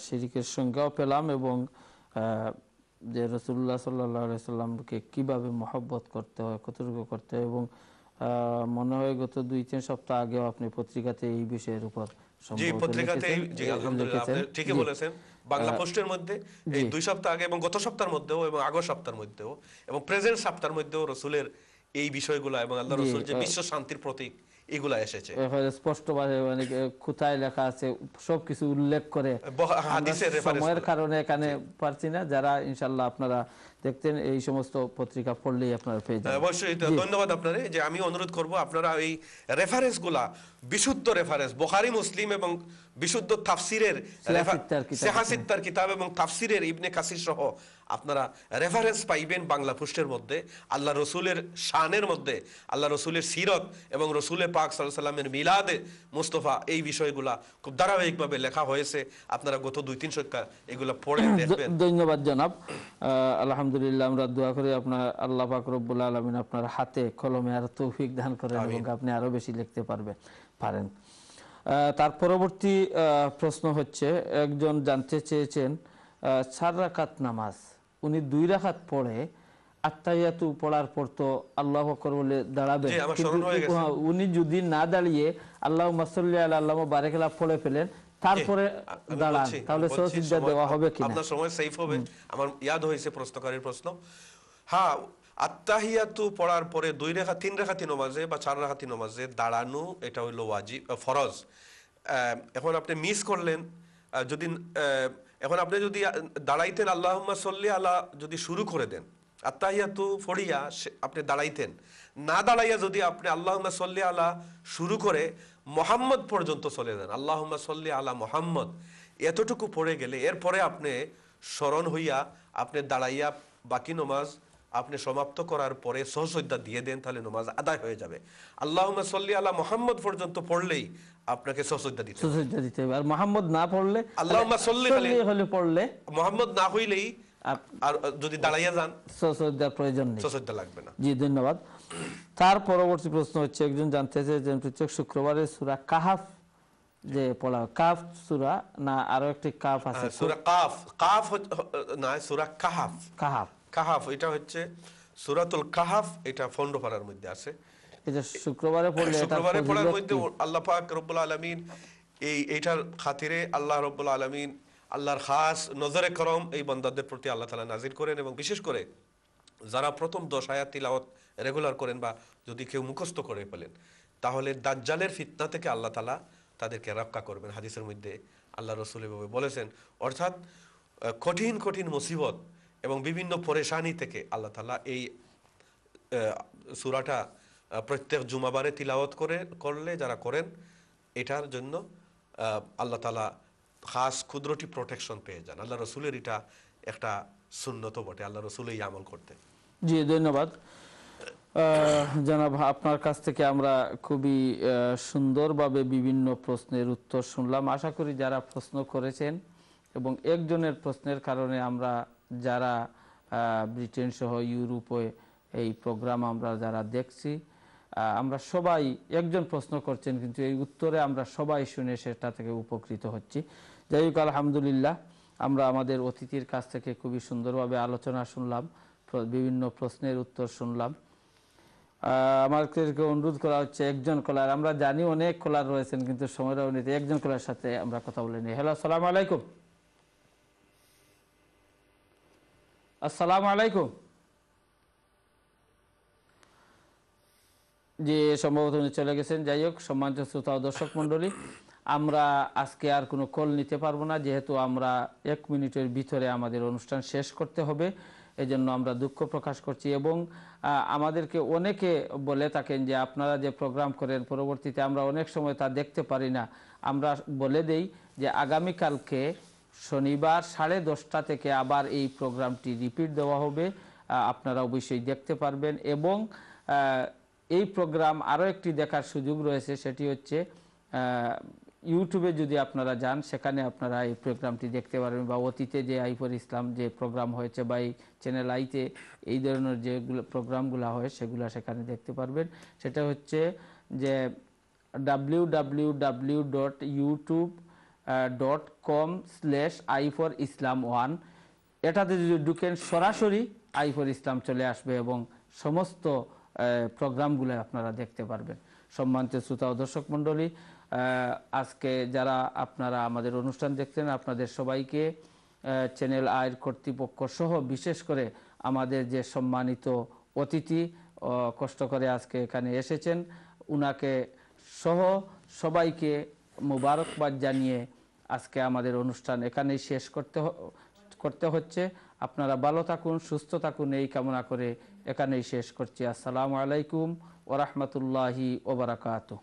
শিরকের সংজ্ঞাও পেলাম এবং যে রাসূলুল্লাহ সাল্লাল্লাহু আলাইহি সাল্লামকে কিভাবে মহব্বত করতে হয়, কতটুকু করতে হয় এবং মনে হয় গত 2-3 সপ্তাহ আগেও আপনি পত্রিকাতে এই বিষয়ের উপর জি, সম্ভবত পত্রিকাতে লিখেছেন জি আলহামদুলিল্লাহ লিখেছেন আপনি ঠিকই জি বলেছেন। বাংলা আহ, পোস্টের মধ্যে এই জি 2 সপ্তাহ আগে এবং গত সপ্তাহের মধ্যেও এবং আগের সপ্তাহের মধ্যেও এবং প্রেজেন্ট সপ্তাহের মধ্যেও রাসূলের এই বিষয়গুলো এবং আল্লাহ জি রাসূল যে বিশ্ব শান্তির প্রতীক এগুলা এসেছে। এখানে স্পষ্টভাবে মানে কোথায় লেখা আছে সবকিছু উল্লেখ করে। আমরা হাদিসের রেফারেন্স সময়ের গুলা। কারণে এখানে জি। পারছি না, যারা ইনশাল্লাহ আপনারা দেখতেন এই সমস্ত পত্রিকা পড়লেই আপনারা পেয়ে যাবেন। অবশ্যই জি ধন্যবাদ আপনারে যে আমি অনুরোধ করব আপনারা এই রেফারেন্সগুলা বিশুদ্ধ রেফারেন্স বুখারী মুসলিম এবং বিশুদ্ধ তাফসিরের সিয়াসিত্তার কিতাব আছে। সিহাসিত্তার কিতাব এবং তাফসিরের ইবনে কাসির সহ আপনারা রেফারেন্স পাইবেন বাংলা পোস্টের মধ্যে আল্লাহ রসুলের শানের মধ্যে আল্লাহ রসুলের সিরত এবং রসুলের পাক সাল্লাল্লাহু আলাইহি সাল্লামের মিলাদে মুস্তফা এই বিষয়গুলা খুব ধারাবাহিকভাবে লেখা হয়েছে। আপনারা গত 2-3 সপ্তাহ এগুলা পড়ে দেখবেন। ধন্যবাদ জনাব। আলহামদুলিল্লাহ, আমরা দোয়া করি আপনার আল্লাহ পাক রব্বুল আলামিন আপনার হাতে কলমে আর তৌফিক দান করেন এবং আপনি আরো বেশি লিখতে পারেন। তার পরবর্তী প্রশ্ন হচ্ছে, একজন জানতে চেয়েছেন 4 রাকাত নামাজ উনি 2 রাকাত পড়ে আত্তাহিয়াতু পড়ার পর তো আল্লাহু আকবার বলে দাঁড়াবেন, জি, আমার কিন্তু স্মরণ হয়ে গেছে। উনি যদি না দাঁড়িয়ে আল্লাহুম্মা সাল্লি আলা আল্লাহুম্মা বারিক আলা পড়ে ফেলেন তারপরে আমি দাঁড়ান, বলছি তাহলে সজদা দেওয়া হবে কিনা? আপনার সময় সেফ হবে। আমার ইয়াদ হয়েছে প্রশ্নকারীর প্রশ্ন। হ্যাঁ, আত্তাহিয়াতু পড়ার পরে 2 রাকাত 3 রাকাতি নামাজে বা 4 রাকাতি নামাজে দাঁড়ানো এটা হলো ওয়াজিব ফরজ। এখন আপনি মিস করলেন যদি এখন আপনি যদি দাঁড়াইতেন আল্লাহুম্মা সাল্লি আলা যদি শুরু করে দেন আত্তাহিয়াতু ফড়িয়া আপনি দাঁড়াইতেন, না দাঁড়াইয়া যদি আপনি আল্লাহুম্মা সাল্লি আলা শুরু করে মুহাম্মদ পর্যন্ত চলে যান, আল্লাহুম্মা সাল্লি আলা মুহাম্মদ এতটুকু পড়ে গেলে এরপরে আপনি স্মরণ হইয়া আপনি দাঁড়াইয়া বাকি নামাজ আপনি সমাপ্ত করার পরে সহসজ্জা দিয়ে দেন, তাহলে নামাজ আদায় হয়ে যাবে। আল্লাহুম্মা সাল্লি আলা মুহাম্মদ পর্যন্ত পড়লেই আপনাকে সহসজ্জা দিতে হবে। সজদা দিতে হবে। আর মুহাম্মদ না পড়লে, আল্লাহুম্মা সাল্লি হলে পড়লে মুহাম্মদ না হইলেই আর যদি দাঁড়াইয়া যান সজদার প্রয়োজন নেই, সহসজ্জা লাগবে না। জি ধন্যবাদ। তার পরবর্তী প্রশ্ন হচ্ছে, একজন জানতে চেয়েছেন প্রত্যেক শুক্রবারে সূরা কাহাফ যে পড়া, কাফ সূরা না আরো একটি কাফ আছে? সূরা কাফ, কাফ না সূরা কাহাফ। কাহাফ, কাহাফ এটা হচ্ছে সূরাতুল কাহাফ, এটা ফন্ডপাড়ার মধ্যে আছে। এটা শুক্রবারে পড়লে শুক্রবারে পড়ার মধ্যে আল্লাহ পাক রব্বুল আলামিন এইটার খাতিরে আল্লাহ রব্বুল আলামিন আল্লাহর খাস নজরে করম এই বান্দাদের প্রতি আল্লাহ তাআলা নাজির করেন এবং বিশেষ করে যারা প্রথম 10 আয়াত তিলাওয়াত রেগুলার করেন বা যদি কেউ মুখস্থ করে ফেলেন তাহলে দাজ্জালের ফিতনা থেকে আল্লাহ তাআলা তাদেরকে রক্ষা করবেন। হাদিসের মধ্যে আল্লাহ রাসূল এভাবে বলেছেন। অর্থাৎ কঠিন কঠিন মুসিবত এবং বিভিন্ন পরেশানি থেকে আল্লাহ তাআলা এই সূরাটা প্রত্যেক জুমাবারে তিলাওয়াত করলে যারা করেন এটার জন্য আল্লাহ তাআলা খাস কুদরতি প্রোটেকশন পেয়ে যান। আল্লাহ রসুলের এটা একটা সুন্নত বটে, আল্লাহ রসুল এই আমল করতেন। জি ধন্যবাদ জনাব, আপনার কাছ থেকে আমরা খুবই সুন্দরভাবে বিভিন্ন প্রশ্নের উত্তর শুনলাম। আশা করি যারা প্রশ্ন করেছেন এবং একজনের প্রশ্নের কারণে আমরা যারা ব্রিটেন সহ ইউরোপে এই প্রোগ্রাম আমরা যারা দেখছি, আমরা সবাই, একজন প্রশ্ন করছেন কিন্তু এই উত্তরে আমরা সবাই শুনে সেটা থেকে উপকৃত হচ্ছি। যাই হোক, আলহামদুলিল্লাহ, আমরা আমাদের অতিথির কাছ থেকে খুবই সুন্দরভাবে আলোচনা শুনলাম, বিভিন্ন প্রশ্নের উত্তর শুনলাম। আমাদেরকে অনুরোধ করা হচ্ছে একজন কলার, আমরা জানি অনেক কলার রয়েছেন কিন্তু সময়ের অভাবে একজন কলার সাথে আমরা কথা বলে নিই। হ্যালো, আসসালামু আলাইকুম। আসসালামু আলাইকুম। যে সম্ভবত উনি চলে গেছেন। যাই হোক, সম্মানিত শ্রোতা ও দর্শক মণ্ডলী, আমরা আজকে আর কোনো কল নিতে পারবো না, যেহেতু আমরা 1 মিনিটের ভিতরে আমাদের অনুষ্ঠান শেষ করতে হবে। এজন্য আমরা দুঃখ প্রকাশ করছি এবং আমাদেরকে অনেকে বলে থাকেন যে আপনারা যে প্রোগ্রাম করেন পরবর্তীতে আমরা অনেক সময় তা দেখতে পারি না। আমরা বলে দেই যে আগামীকালকে শনিবার 10:30 থেকে আবার এই প্রোগ্রামটি রিপিট দেওয়া হবে, আপনারা অবশ্যই দেখতে পারবেন। এবং এই প্রোগ্রাম আরও একটি দেখার সুযোগ রয়েছে, সেটি হচ্ছে ইউটিউবে যদি আপনারা যান সেখানে আপনারা এই প্রোগ্রামটি দেখতে পারবেন, বা অতীতে যে আইফর ইসলাম যে প্রোগ্রাম হয়েছে বা এই চ্যানেল আইতে এই ধরনের যেগুলো প্রোগ্রামগুলো হয় সেগুলো সেখানে দেখতে পারবেন। সেটা হচ্ছে যে www.youtube www.i4islam1 এটাতে যদি ঢুকেন সরাসরি i4islam চলে আসবে এবং সমস্ত প্রোগ্রামগুলো আপনারা দেখতে পারবেন। সম্মানিত শ্রোতা ও দর্শক মণ্ডলী, আজকে যারা আপনারা আমাদের অনুষ্ঠান দেখছেন আপনাদের সবাইকে চ্যানেল আয়ের কর্তৃপক্ষ সহ বিশেষ করে আমাদের যে সম্মানিত অতিথি কষ্ট করে আজকে এখানে এসেছেন উনাকে সহ সবাইকে মোবারকবাদ জানিয়ে আজকে আমাদের অনুষ্ঠান এখানেই শেষ করতে হচ্ছে। আপনারা ভালো থাকুন, সুস্থ থাকুন এই কামনা করে এখানেই শেষ করছি। আসসালামু আলাইকুম ওয়া রাহমাতুল্লাহি ওয়া বারাকাতুহু।